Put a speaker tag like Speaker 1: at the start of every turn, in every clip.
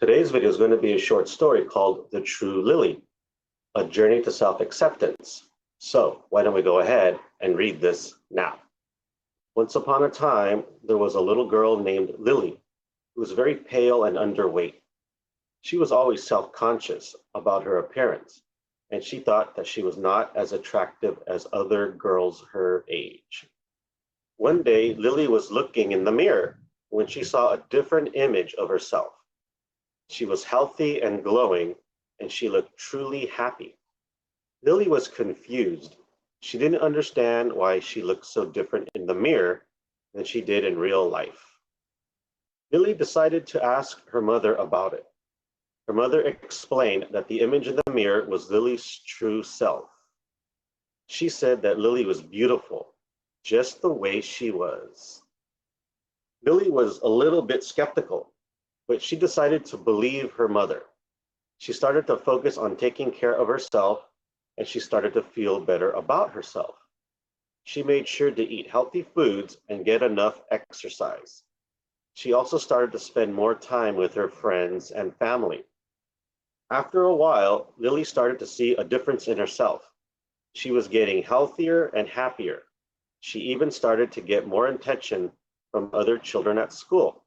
Speaker 1: Today's video is going to be a short story called The True Lily, A Journey to Self-Acceptance. So why don't we go ahead and read this now. Once upon a time, there was a little girl named Lily who was very pale and underweight. She was always self-conscious about her appearance, and she thought that she was not as attractive as other girls her age. One day, Lily was looking in the mirror when she saw a different image of herself. She was healthy and glowing, and she looked truly happy. Lily was confused. She didn't understand why she looked so different in the mirror than she did in real life. Lily decided to ask her mother about it. Her mother explained that the image in the mirror was Lily's true self. She said that Lily was beautiful, just the way she was. Lily was a little bit skeptical, but she decided to believe her mother. She started to focus on taking care of herself, and she started to feel better about herself. She made sure to eat healthy foods and get enough exercise. She also started to spend more time with her friends and family. After a while, Lily started to see a difference in herself. She was getting healthier and happier. She even started to get more attention from other children at school.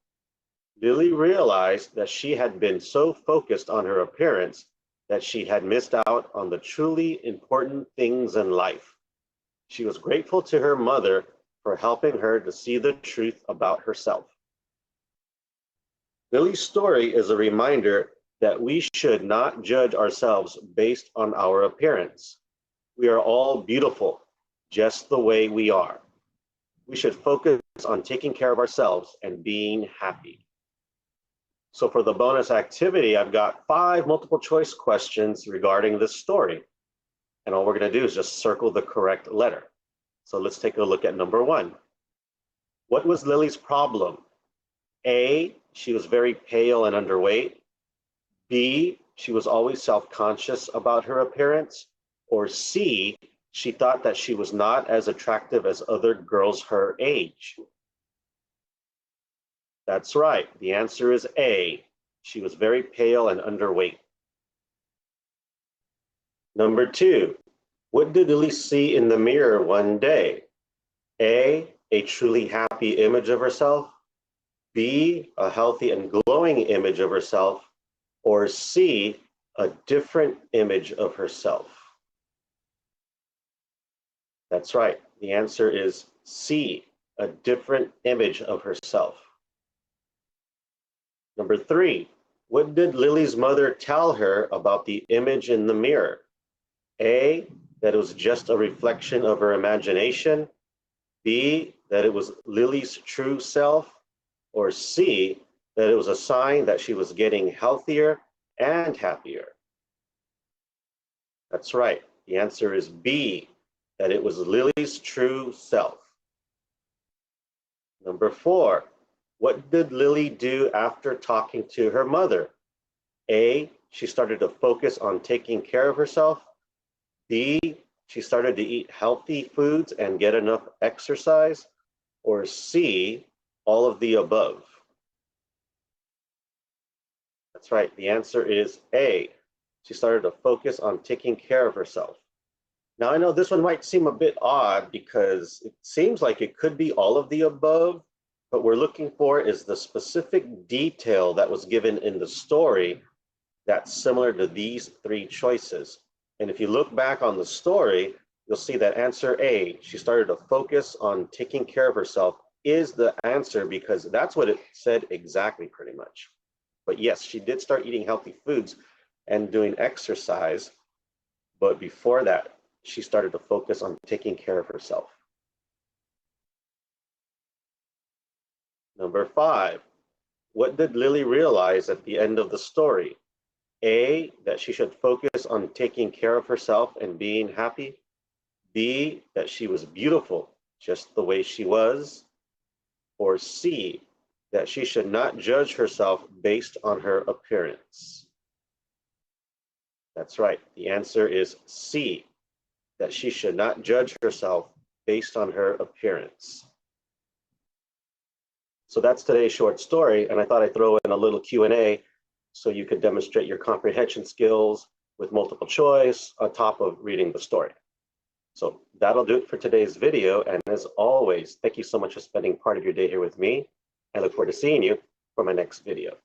Speaker 1: Lily realized that she had been so focused on her appearance that she had missed out on the truly important things in life. She was grateful to her mother for helping her to see the truth about herself. Lily's story is a reminder that we should not judge ourselves based on our appearance. We are all beautiful, just the way we are. We should focus on taking care of ourselves and being happy. So for the bonus activity, I've got 5 multiple choice questions regarding this story. And all we're going to do is just circle the correct letter. So let's take a look at number 1. What was Lily's problem? A, she was very pale and underweight. B, she was always self-conscious about her appearance. Or C, she thought that she was not as attractive as other girls her age. That's right. The answer is A. She was very pale and underweight. Number 2, what did Lily see in the mirror one day? A truly happy image of herself. B, a healthy and glowing image of herself. Or C, a different image of herself. That's right. The answer is C, a different image of herself. Number 3, what did Lily's mother tell her about the image in the mirror? A, that it was just a reflection of her imagination. B, that it was Lily's true self. Or C, that it was a sign that she was getting healthier and happier. That's right. The answer is B, that it was Lily's true self. Number 4, what did Lily do after talking to her mother? A, she started to focus on taking care of herself. B, she started to eat healthy foods and get enough exercise. Or C, all of the above. That's right. The answer is A. She started to focus on taking care of herself. Now, I know this one might seem a bit odd because it seems like it could be all of the above. What we're looking for is the specific detail that was given in the story that's similar to these 3 choices. And if you look back on the story, you'll see that answer A, she started to focus on taking care of herself, is the answer because that's what it said exactly pretty much. But yes, she did start eating healthy foods and doing exercise. But before that, she started to focus on taking care of herself. Number 5, what did Lily realize at the end of the story? A, that she should focus on taking care of herself and being happy. B, that she was beautiful just the way she was. Or C, that she should not judge herself based on her appearance. That's right. The answer is C, that she should not judge herself based on her appearance. So that's today's short story, and I thought I'd throw in a little Q&A so you could demonstrate your comprehension skills with multiple choice on top of reading the story. So that'll do it for today's video. And as always, thank you so much for spending part of your day here with me. I look forward to seeing you for my next video.